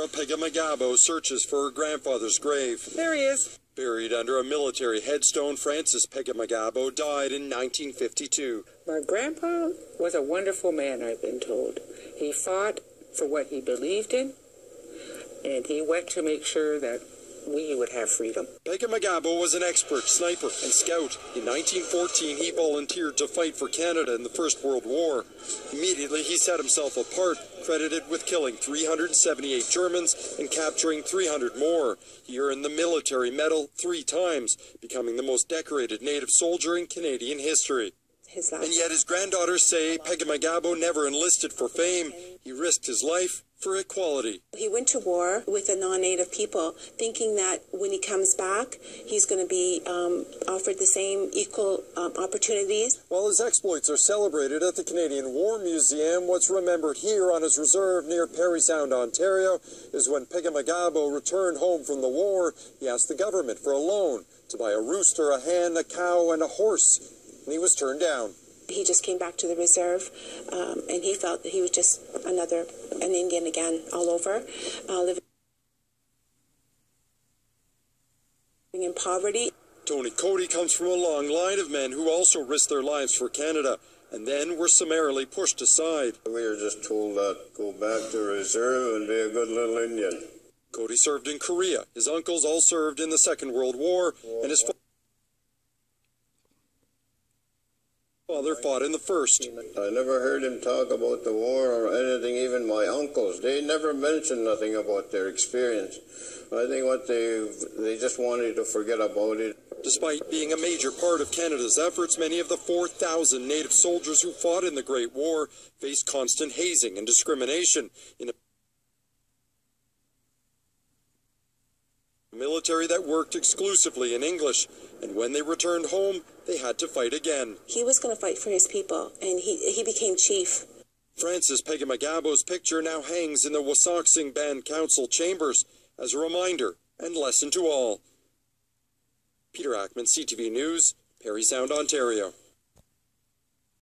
Laura Pegahmagabow searches for her grandfather's grave. There he is. Buried under a military headstone, Francis Pegahmagabow died in 1952. My grandpa was a wonderful man, I've been told. He fought for what he believed in, and he went to make sure that we would have freedom. Pegahmagabow was an expert sniper and scout. In 1914, he volunteered to fight for Canada in the First World War. Immediately, he set himself apart, credited with killing 378 Germans and capturing 300 more. He earned the Military Medal 3 times, becoming the most decorated native soldier in Canadian history. And yet his granddaughters say Pegahmagabow never enlisted for fame. He risked his life for equality. He went to war with the non-native people, thinking that when he comes back, he's going to be offered the same equal opportunities. While his exploits are celebrated at the Canadian War Museum, what's remembered here on his reserve near Parry Sound, Ontario, is when Pegahmagabow returned home from the war, he asked the government for a loan to buy a rooster, a hen, a cow, and a horse. And he was turned down. He just came back to the reserve, and he felt that he was just an Indian again, all over, living in poverty. Tony Cody comes from a long line of men who also risked their lives for Canada, and then were summarily pushed aside. We were just told that go back to reserve and be a good little Indian. Cody served in Korea. His uncles all served in the Second World War, and his father fought in the First. I never heard him talk about the war or anything, even my uncles. They never mentioned nothing about their experience. I think what they just wanted to forget about it. Despite being a major part of Canada's efforts, many of the 4,000 native soldiers who fought in the Great War faced constant hazing and discrimination in a military that worked exclusively in English, and when they returned home, they had to fight again. He was going to fight for his people, and he became chief. Francis Pegahmagabow's picture now hangs in the Wasauksing Band Council chambers as a reminder and lesson to all. Peter Ackman, CTV News, Parry Sound, Ontario.